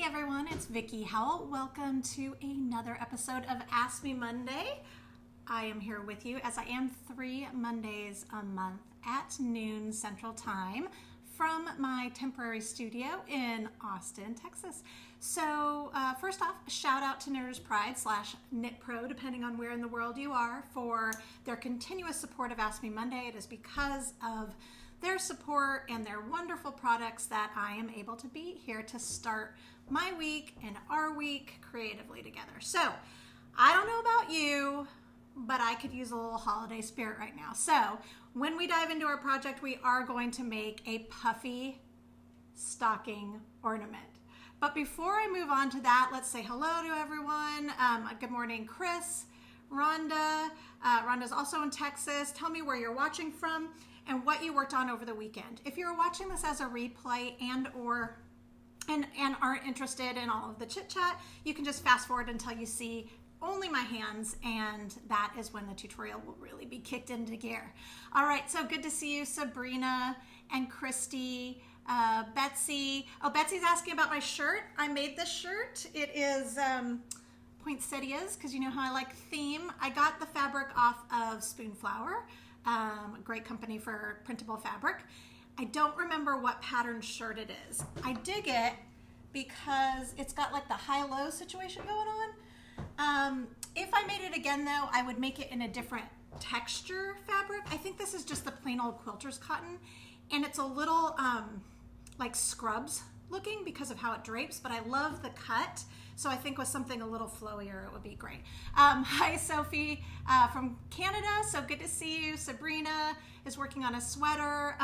everyone, it's Vicki Howell. Welcome to another episode of Ask Me Monday. I am here with you as I am 3 Mondays a month at noon Central Time from my temporary studio in Austin, Texas. So first off, shout out to Knitters Pride / Knit Pro, depending on where in the world you are, for their continuous support of Ask Me Monday. It is because of their support and their wonderful products that I am able to be here to start my week and our week creatively together. So I don't know about you, but I could use a little holiday spirit right now. So when we dive into our project, we are going to make a puffy stocking ornament. But before I move on to that, let's say hello to everyone. Good morning, Chris, Rhonda. Rhonda's also in Texas. Tell me where you're watching from and what you worked on over the weekend. If you're watching this as a replay and aren't interested in all of the chit chat, you can just fast forward until you see only my hands, and that is when the tutorial will really be kicked into gear. All right, so good to see you, Sabrina and Christy, Betsy. Oh, Betsy's asking about my shirt. I made this shirt. It is poinsettias, because you know how I like theme. I got the fabric off of Spoonflower, a great company for printable fabric. I don't remember what pattern shirt it is. I dig it because it's got like the high-low situation going on. If I made it again though, I would make it in a different texture fabric. I think this is just the plain old quilter's cotton, and it's a little like scrubs looking because of how it drapes, but I love the cut. So I think with something a little flowier, it would be great. Hi, Sophie from Canada. So good to see you. Sabrina is working on a sweater.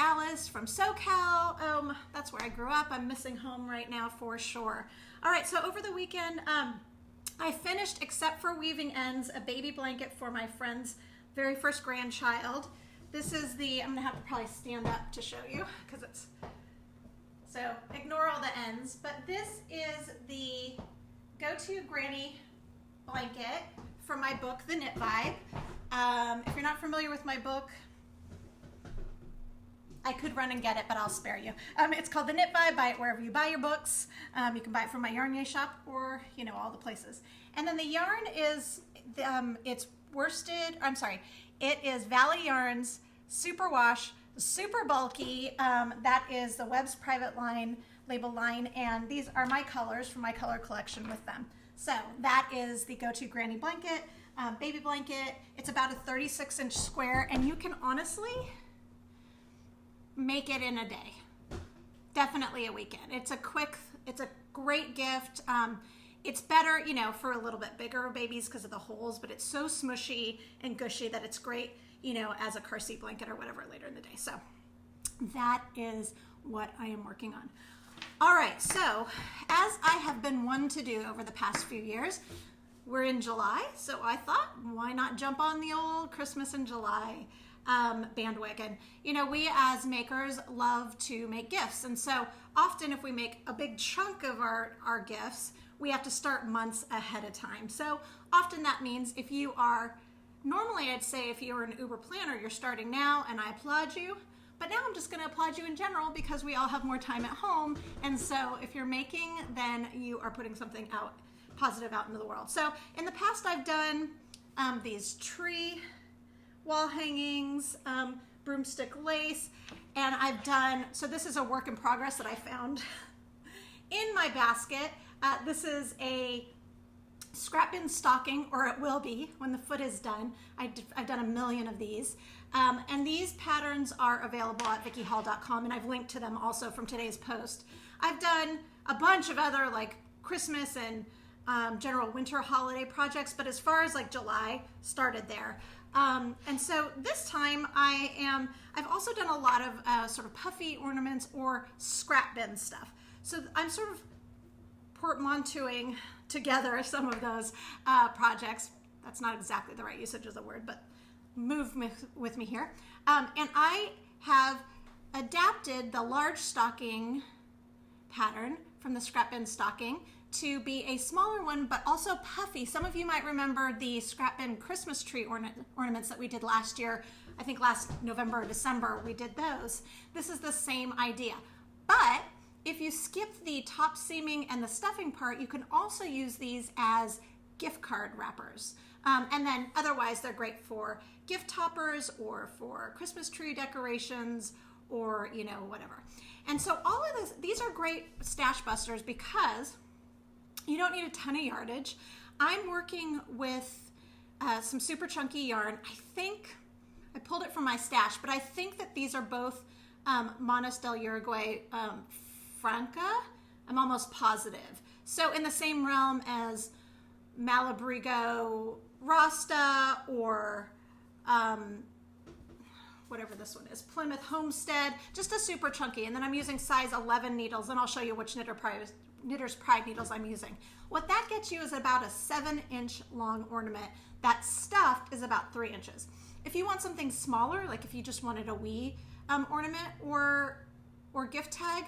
Alice from SoCal. That's where I grew up. I'm missing home right now for sure. All right, so over the weekend, I finished, except for weaving ends, a baby blanket for my friend's very first grandchild. This is the, I'm gonna have to probably stand up to show you because it's, so ignore all the ends, but this is the go-to granny blanket from my book, The Knit Vibe. If you're not familiar with my book, I could run and get it, but I'll spare you. It's called The Knit Vibe. Buy it wherever you buy your books. You can buy it from my Yarn Yay shop or, you know, all the places. And then the yarn is, it's it is Valley Yarns Superwash, super bulky. That is the Webb's private label line, and these are my colors from my color collection with them. So that is the go-to granny blanket, baby blanket. It's about a 36-inch square, and you can honestly make it in a day. Definitely a weekend. It's a great gift. It's better, you know, for a little bit bigger babies because of the holes, but it's so smushy and gushy that it's great, you know, as a car seat blanket or whatever later in the day. So that is what I am working on. All right, so as I have been one to do over the past few years, we're in July, so I thought, why not jump on the old Christmas in July bandwagon. You know, we as makers love to make gifts, and so often if we make a big chunk of our gifts, we have to start months ahead of time. So often that means if you are, normally I'd say if you're an Uber planner, you're starting now, and I applaud you, but now I'm just going to applaud you in general because we all have more time at home, and so if you're making, then you are putting something out, positive out into the world. So in the past I've done these tree wall hangings, broomstick lace, and I've done, so this is a work in progress that I found in my basket. This is a scrap bin stocking, or it will be when the foot is done. I've done a million of these. And these patterns are available at VickiHall.com, and I've linked to them also from today's post. I've done a bunch of other like Christmas and general winter holiday projects, but as far as like July, started there. And so this time I've also done a lot of sort of puffy ornaments or scrap bin stuff. So I'm sort of portmanteauing together some of those projects. That's not exactly the right usage of the word, but move with me here. And I have adapted the large stocking pattern from the scrap bin stocking to be a smaller one, but also puffy. Some of you might remember the scrap bin Christmas tree ornaments that we did last year. I think last November or December we did those. This is the same idea. But If you skip the top seaming and the stuffing part, you can also use these as gift card wrappers. And then otherwise they're great for gift toppers or for Christmas tree decorations or, you know, whatever. And so all of this, these are great stash busters because you don't need a ton of yardage. I'm working with some super chunky yarn. I think I pulled it from my stash, but I think that these are both Manos del Uruguay Franca. I'm almost positive. So in the same realm as Malabrigo Rasta or whatever this one is, Plymouth Homestead, just a super chunky. And then I'm using size 11 needles, and I'll show you which Knitter's Pride needles I'm using. What that gets you is about a 7-inch long ornament. That stuffed is about 3 inches. If you want something smaller, like if you just wanted a wee ornament or gift tag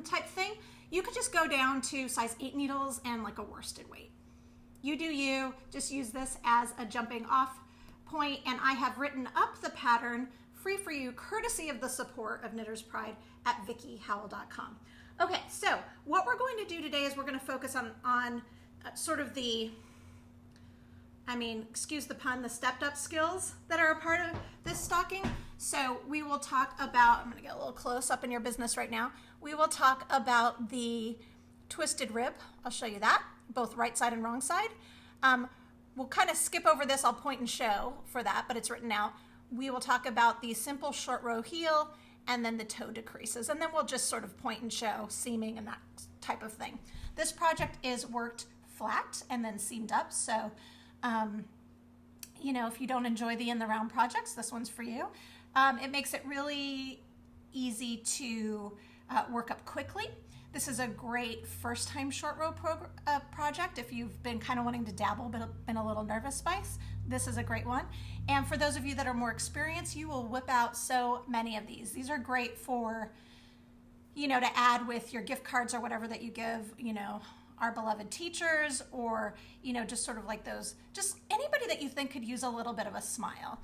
type thing, you could just go down to size 8 needles and like a worsted weight. You do you, just use this as a jumping off point, and I have written up the pattern free for you, courtesy of the support of Knitter's Pride at VickiHowell.com. Okay, so what we're going to do today is we're going to focus on sort of the, I mean, excuse the pun, the stepped up skills that are a part of this stocking. So we will talk about, I'm going to get a little close up in your business right now. We will talk about the twisted rib. I'll show you that, both right side and wrong side. We'll kind of skip over this. I'll point and show for that, but it's written out. We will talk about the simple short row heel and then the toe decreases. And then we'll just sort of point and show seaming and that type of thing. This project is worked flat and then seamed up. So, you know, if you don't enjoy the in the round projects, this one's for you. It makes it really easy to work up quickly. This is a great first time short row project. If you've been kind of wanting to dabble but been a little nervous spice, this is a great one. And for those of you that are more experienced, you will whip out so many of these. These are great for, you know, to add with your gift cards or whatever that you give, you know, our beloved teachers, or, you know, just sort of like those, just anybody that you think could use a little bit of a smile.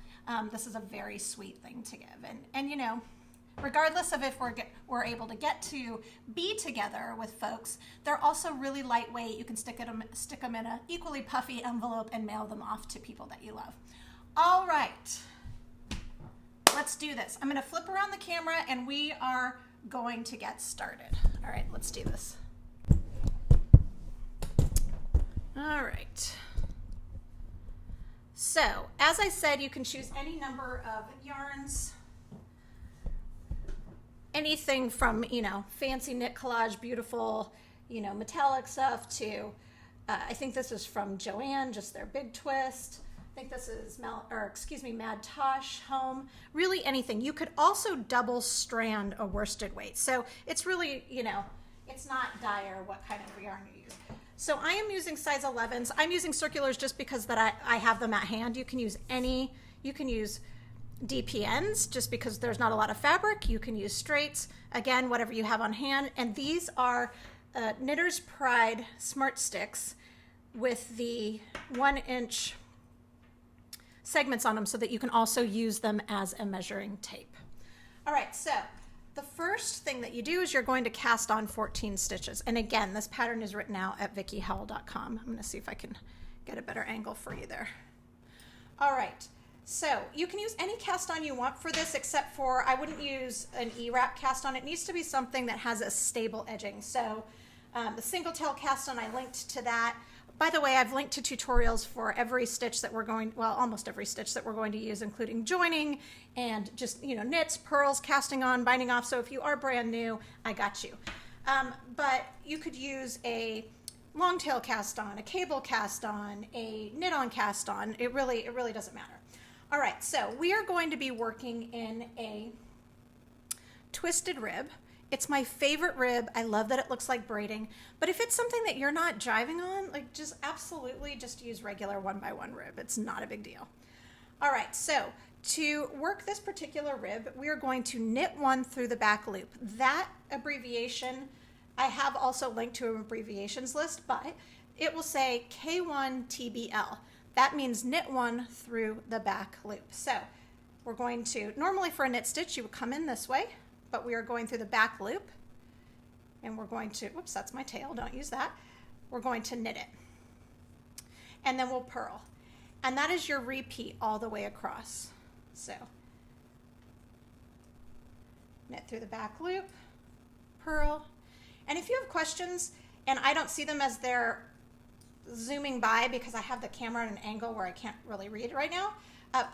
This is a very sweet thing to give. And you know, regardless of if we're able to get to be together with folks, they're also really lightweight. You can stick them in an equally puffy envelope and mail them off to people that you love. All right, let's do this. I'm going to flip around the camera and we are going to get started. All right, let's do this. All right. So, as I said, you can choose any number of yarns. Anything from, you know, fancy knit collage, beautiful, you know, metallic stuff to, I think this is from Joanne, just their big twist. I think this is, Mad Tosh Home. Really anything. You could also double strand a worsted weight. So it's really, you know, it's not dire what kind of yarn you use. So I am using size 11s. I'm using circulars just because that I have them at hand. You can use any, you can use DPNs just because there's not a lot of fabric. You can use straights, again, whatever you have on hand. And these are Knitter's Pride Smart Sticks with the 1-inch segments on them so that you can also use them as a measuring tape. All right, so the first thing that you do is you're going to cast on 14 stitches. And again, this pattern is written out at VickiHowell.com. I'm going to see if I can get a better angle for you there. All right. So you can use any cast on you want for this, except for I wouldn't use an E-wrap cast on. It needs to be something that has a stable edging. So the single tail cast on, I linked to that. By the way, I've linked to tutorials for every stitch that we're going, well, almost every stitch that we're going to use, including joining and just, you know, knits, purls, casting on, binding off. So if you are brand new, I got you. But you could use a long tail cast on, a cable cast on, a knit on cast on. It really doesn't matter. All right, so we are going to be working in a twisted rib. It's my favorite rib. I love that it looks like braiding, but if it's something that you're not jiving on, like just absolutely just use regular 1x1 rib. It's not a big deal. All right, so to work this particular rib, we are going to knit one through the back loop. That abbreviation, I have also linked to an abbreviations list, but it will say K1 TBL. That means knit one through the back loop. So we're going to, normally for a knit stitch, you would come in this way, but we are going through the back loop and we're going to, whoops, that's my tail, don't use that. We're going to knit it. And then we'll purl. And that is your repeat all the way across. So knit through the back loop, purl. And if you have questions, and I don't see them as they're zooming by because I have the camera at an angle where I can't really read right now,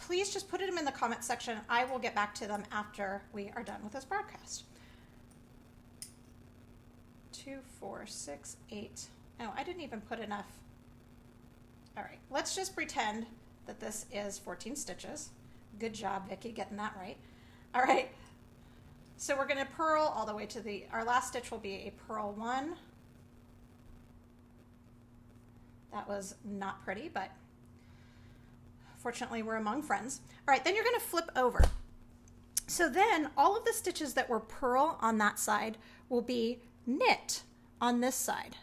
please just put them in the comment section. I will get back to them after we are done with this broadcast. 2, 4, 6, 8. Oh, I didn't even put enough. All right, let's just pretend that this is 14 stitches. Good job, Vicki, getting that right. All right, so we're gonna purl all the way to our last stitch will be a purl 1. That was not pretty, but fortunately we're among friends. All right, then you're gonna flip over. So then all of the stitches that were purl on that side will be knit on this side.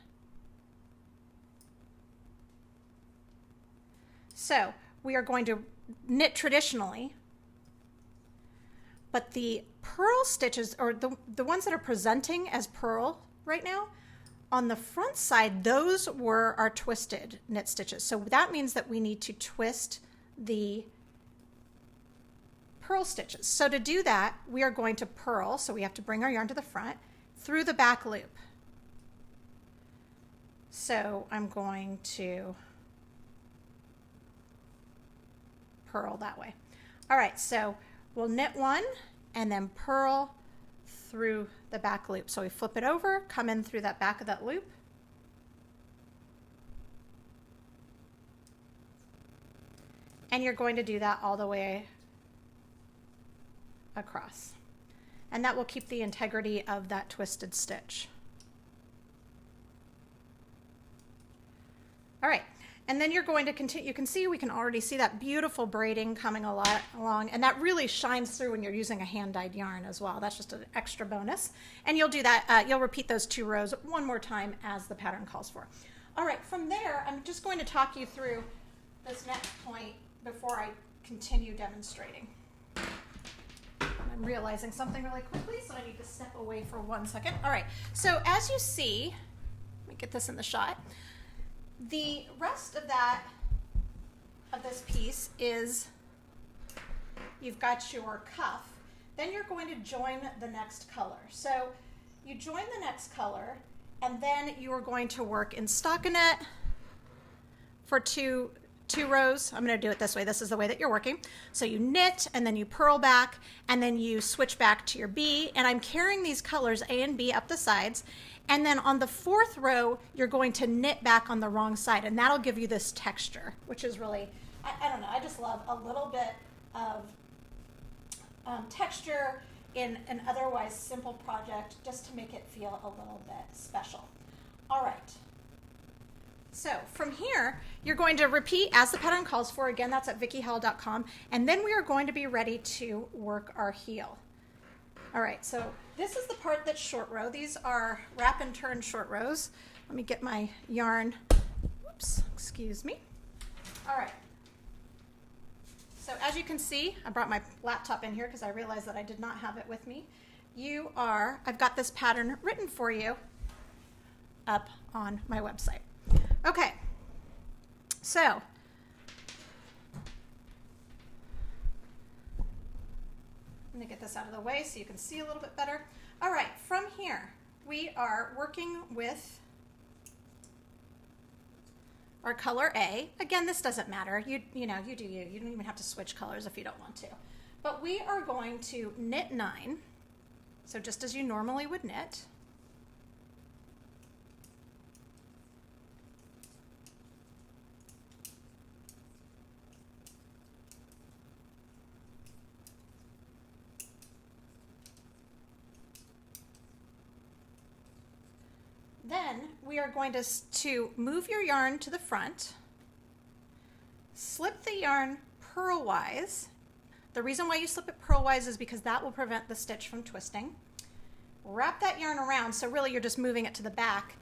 So we are going to knit traditionally, but the purl stitches, or the ones that are presenting as purl right now, on the front side, those were our twisted knit stitches. So that means that we need to twist the purl stitches. So to do that, we are going to purl, so we have to bring our yarn to the front, through the back loop. So I'm going to purl that way. All right, so we'll knit 1 and then purl through the back loop. So we flip it over, come in through that back of that loop. And you're going to do that all the way across. And that will keep the integrity of that twisted stitch. All right, and then you're going to continue. You can see, we can already see that beautiful braiding coming along, and that really shines through when you're using a hand-dyed yarn as well. That's just an extra bonus. And you'll do that, you'll repeat those 2 rows one more time as the pattern calls for. All right, from there, I'm just going to talk you through this next point before I continue demonstrating. I'm realizing something really quickly, so I need to step away for 1 second. All right, so as you see, let me get this in the shot. The rest of this piece is, you've got your cuff, then you're going to join the next color. So you join the next color, and then you are going to work in stockinette for two rows. I'm going to do it this way. This is the way that you're working. So you knit, and then you purl back, and then you switch back to your B, and I'm carrying these colors A and B up the sides. And then on the 4th row, you're going to knit back on the wrong side, and that'll give you this texture, which is really, I don't know, I just love a little bit of texture in an otherwise simple project, just to make it feel a little bit special. All right. So from here, you're going to repeat as the pattern calls for. Again, that's at VickiHowell.com. And then we are going to be ready to work our heel. All right, so this is the part that's short row. These are wrap and turn short rows. Let me get my yarn. Oops, excuse me. All right. So as you can see, I brought my laptop in here because I realized that I did not have it with me. I've got this pattern written for you up on my website. Okay, so I'm going to get this out of the way so you can see a little bit better. All right, from here, we are working with our color A. Again, this doesn't matter. You do you. You don't even have to switch colors if you don't want to. But we are going to knit 9, so just as you normally would knit. Then we are going to move your yarn to the front, slip the yarn purlwise. The reason why you slip it purlwise is because that will prevent the stitch from twisting. Wrap that yarn around, so really you're just moving it to the back,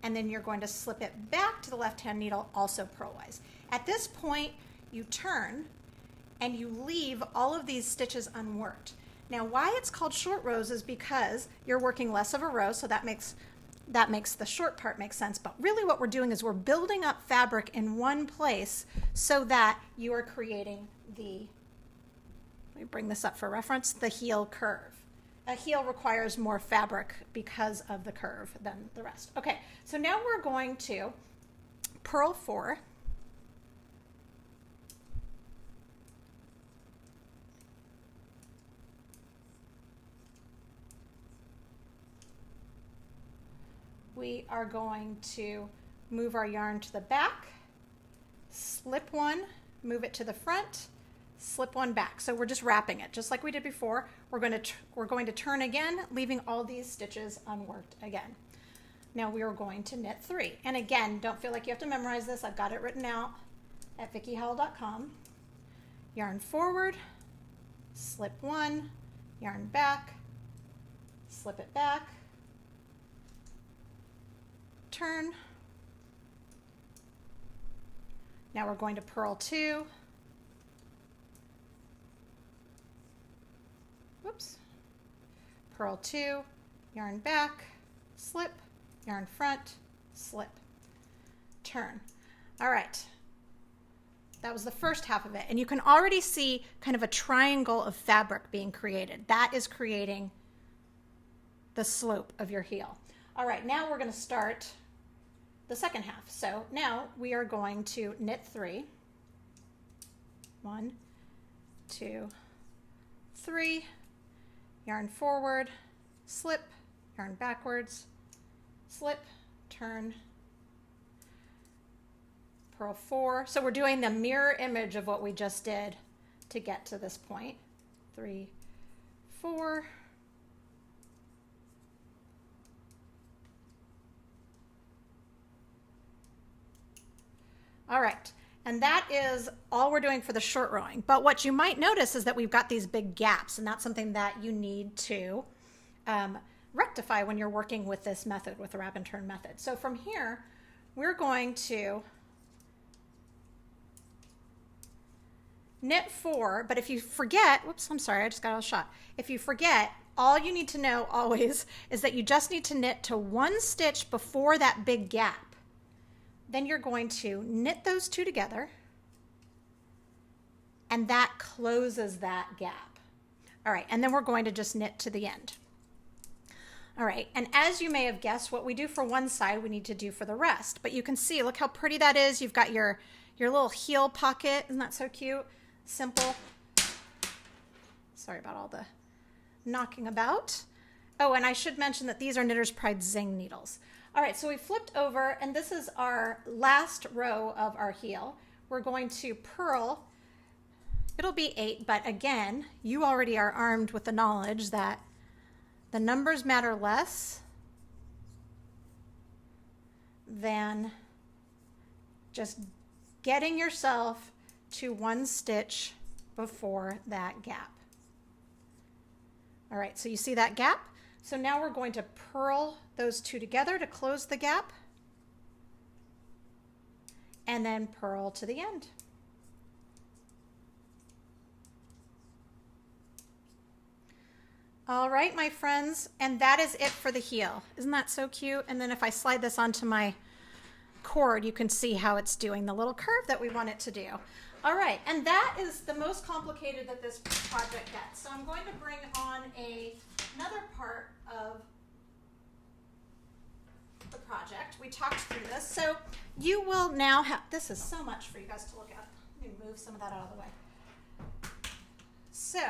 and then you're going to slip it back to the left-hand needle, also purlwise. At this point, you turn and you leave all of these stitches unworked. Now, why it's called short rows is because you're working less of a row, so that makes the short part make sense. But really what we're doing is we're building up fabric in one place so that you are creating the, let me bring this up for reference, the heel curve. A heel requires more fabric because of the curve than the rest. Okay, so now we're going to purl 4. We are going to move our yarn to the back, slip one, move it to the front, slip one back. So we're just wrapping it, just like we did before. We're going to turn again, leaving all these stitches unworked again. Now we are going to knit 3. And again, don't feel like you have to memorize this. I've got it written out at vickyhowell.com. Yarn forward, slip one, yarn back, slip it back, turn. Now we're going to purl 2. Whoops. Purl 2, yarn back, slip, yarn front, slip, turn. All right. That was the first half of it. And you can already see kind of a triangle of fabric being created. That is creating the slope of your heel. All right, now we're going to start the second half. So now we are going to knit 3. 1, 2, 3, yarn forward, slip, yarn backwards, slip, turn, purl 4. So we're doing the mirror image of what we just did to get to this point. 3, 4, all right, and that is all we're doing for the short rowing. But what you might notice is that we've got these big gaps, and that's something that you need to rectify when you're working with this method, with the wrap and turn method. So from here, we're going to knit 4, but if you forget, whoops, I'm sorry, I just got out of shot. If you forget, all you need to know always is that you just need to knit to 1 stitch before that big gap. Then you're going to knit those 2 together, and that closes that gap. All right, and then we're going to just knit to the end. All right, and as you may have guessed, what we do for one side, we need to do for the rest. But you can see, look how pretty that is. You've got your little heel pocket. Isn't that so cute? Simple. Sorry about all the knocking about. Oh, and I should mention that these are Knitter's Pride Zing needles. All right, so we flipped over, and this is our last row of our heel. We're going to purl. It'll be 8, but again, you already are armed with the knowledge that the numbers matter less than just getting yourself to 1 stitch before that gap. All right, so you see that gap? So now we're going to purl those 2 together to close the gap, and then purl to the end. All right, my friends, and that is it for the heel. Isn't that so cute? And then if I slide this onto my cord, you can see how it's doing the little curve that we want it to do. All right, and that is the most complicated that this project gets. So I'm going to bring on another part of the project. We talked through this. So you will now have, this is so much for you guys to look at. Let me move some of that out of the way. So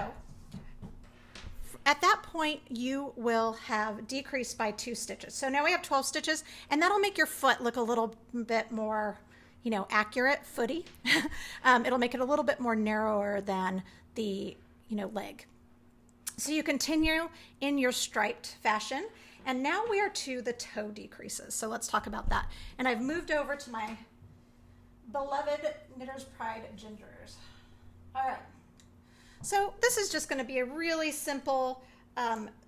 at that point, you will have decreased by 2 stitches. So now we have 12 stitches, and that'll make your foot look a little bit more, accurate, footy. It'll make it a little bit more narrower than the, leg. So you continue in your striped fashion, and now we are to the toe decreases. So let's talk about that. And I've moved over to my beloved Knitter's Pride Gingers. All right. So this is just going to be a really simple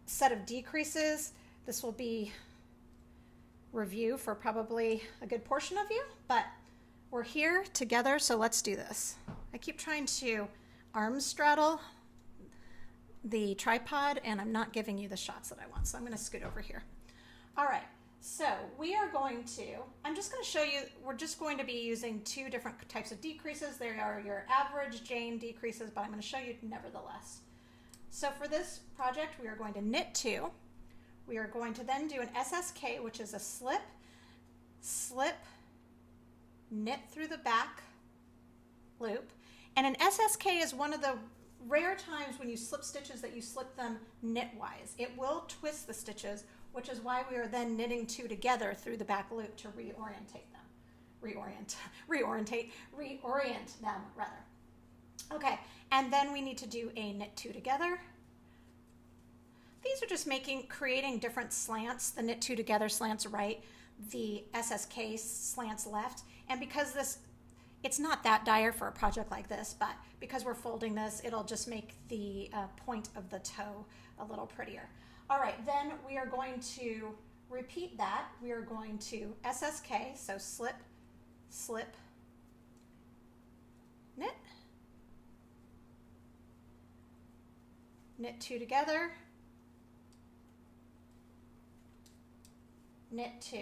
set of decreases. This will be review for probably a good portion of you, but we're here together, so let's do this. I keep trying to arm straddle the tripod and I'm not giving you the shots that I want. So I'm going to scoot over here. All right. So we are going to, I'm just going to show you, we're just going to be using two different types of decreases. There are your average Jane decreases, but I'm going to show you nevertheless. So for this project, we are going to knit 2. We are going to then do an SSK, which is a slip, slip, knit through the back loop. And an SSK is one of the rare times when you slip stitches that you slip them knitwise. It will twist the stitches, which is why we are then knitting 2 together through the back loop to reorient them rather. Okay, and then we need to do a knit 2 together. These are just creating different slants. The knit 2 together slants right, the SSK slants left. And because it's not that dire for a project like this, but because we're folding this, it'll just make the point of the toe a little prettier. All right, then we are going to repeat that. We are going to SSK, so slip, slip, knit, knit 2 together, knit 2.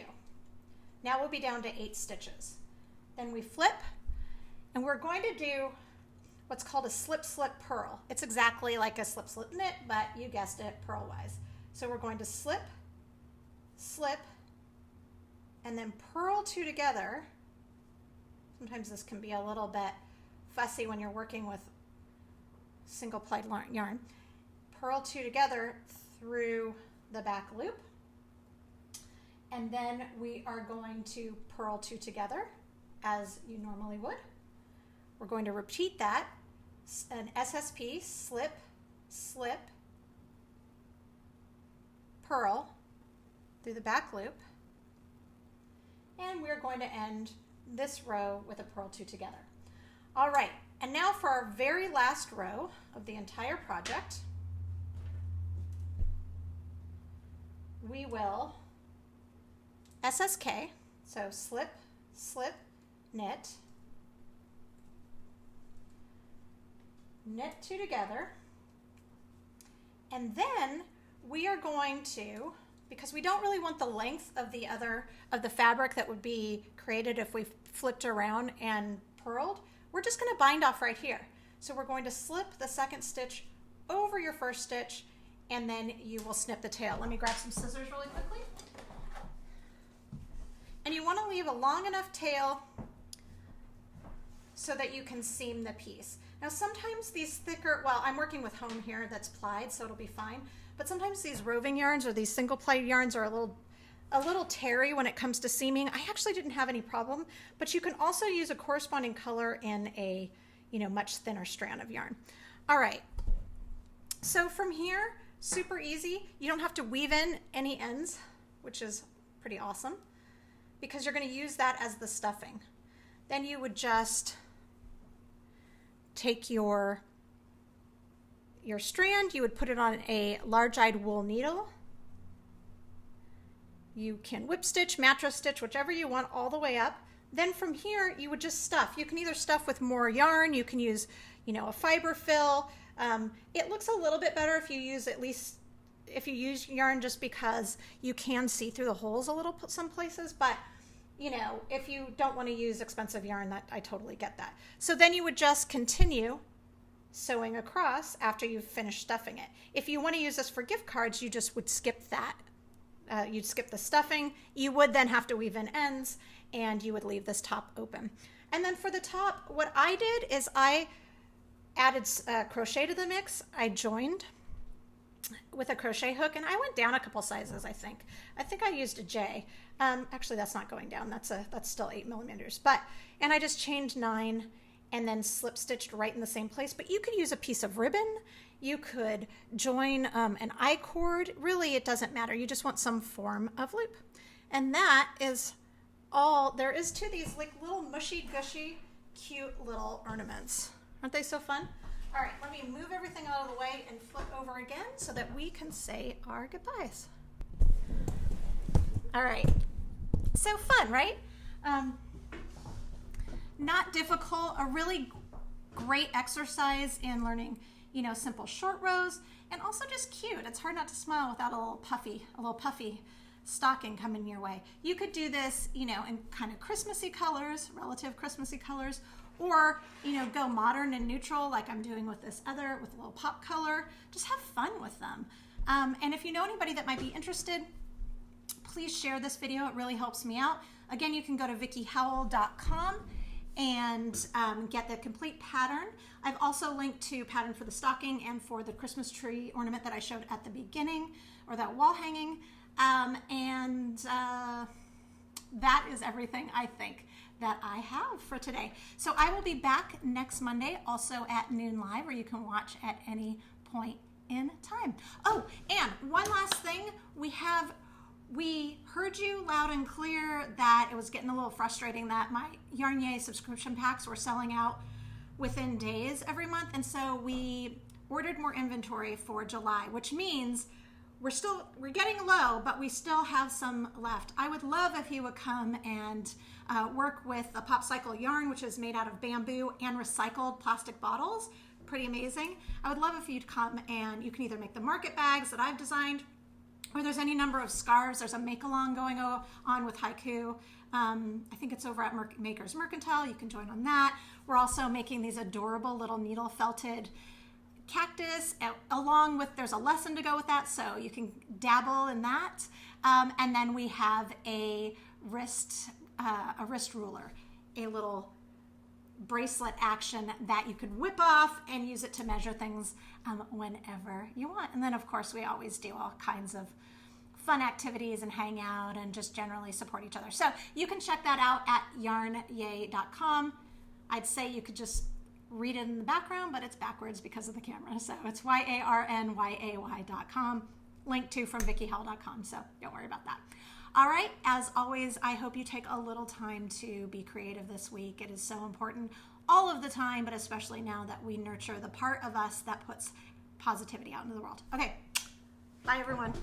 Now we'll be down to 8 stitches. Then we flip, and we're going to do what's called a slip, slip, purl. It's exactly like a slip, slip, knit, but you guessed it, purl-wise. So we're going to slip, slip, and then purl 2 together. Sometimes this can be a little bit fussy when you're working with single ply yarn. Purl 2 together through the back loop. And then we are going to purl 2 together as you normally would. We're going to repeat that, an SSP, slip, slip, purl through the back loop. And we're going to end this row with a purl 2 together. All right, and now for our very last row of the entire project, we will SSK, so slip, slip, knit, knit 2 together, and then we are going to, because we don't really want the length of the fabric that would be created if we flipped around and purled, we're just going to bind off right here. So we're going to slip the second stitch over your first stitch, and then you will snip the tail. Let me grab some scissors really quickly. And you want to leave a long enough tail so that you can seam the piece. Now sometimes these thicker, well, I'm working with home here that's plied, so it'll be fine. But sometimes these roving yarns or these single ply yarns are a little terry when it comes to seaming. I actually didn't have any problem, but you can also use a corresponding color in a, much thinner strand of yarn. All right, so from here, super easy. You don't have to weave in any ends, which is pretty awesome, because you're going to use that as the stuffing. Then you would just take your strand, you would put it on a large-eyed wool needle. You can whip stitch, mattress stitch, whichever you want, all the way up. Then from here, you would just stuff. You can either stuff with more yarn, you can use, a fiber fill. It looks a little bit better if you use yarn, just because you can see through the holes a little some places, but if you don't want to use expensive yarn, that I totally get that. So then you would just continue sewing across after you've finished stuffing it. If you want to use this for gift cards, you just would skip that. You'd skip the stuffing. You would then have to weave in ends, and you would leave this top open. And then for the top, what I did is I added crochet to the mix. I joined with a crochet hook, and I went down a couple sizes, I think. I think I used a J. Actually, that's not going down. That's still 8 millimeters. And I just chained 9 and then slip stitched right in the same place. But you could use a piece of ribbon. You could join an I-cord. Really, it doesn't matter. You just want some form of loop. And that is all there is to these like little mushy gushy cute little ornaments. Aren't they so fun? All right, let me move everything out of the way and flip over again so that we can say our goodbyes. All right, so fun, right? Not difficult, a really great exercise in learning, simple short rows, and also just cute. It's hard not to smile without a little puffy stocking coming your way. You could do this, in kind of Christmassy colors, relative Christmassy colors, or, go modern and neutral like I'm doing with this other, with a little pop color. Just have fun with them. And if you know anybody that might be interested, please share this video. It really helps me out. Again, you can go to vickyhowell.com and get the complete pattern. I've also linked to pattern for the stocking and for the Christmas tree ornament that I showed at the beginning, or that wall hanging. That is everything I think that I have for today. So I will be back next Monday, also at noon live, where you can watch at any point in time. Oh, and one last thing, we heard you loud and clear that it was getting a little frustrating that my Yarn Yay subscription packs were selling out within days every month, and so we ordered more inventory for July, which means we're getting low, but we still have some left. I would love if you would come and work with the Pop Cycle yarn, which is made out of bamboo and recycled plastic bottles. Pretty amazing. I would love if you'd come, and you can either make the market bags that I've designed, or there's any number of scarves. There's a make-along going on with Haiku. I think it's over at Makers Mercantile. You can join on that. We're also making these adorable little needle felted cactus, along with, there's a lesson to go with that, so you can dabble in that. And then we have a wrist ruler, a little bracelet action that you can whip off and use it to measure things whenever you want. And then of course we always do all kinds of fun activities and hang out and just generally support each other. So you can check that out at yarnyay.com. I'd say you could just read it in the background, but it's backwards because of the camera. So it's yarnyay.com, linked to from vickyhowell.com. So don't worry about that. All right, as always, I hope you take a little time to be creative this week. It is so important all of the time, but especially now that we nurture the part of us that puts positivity out into the world. Okay, bye everyone.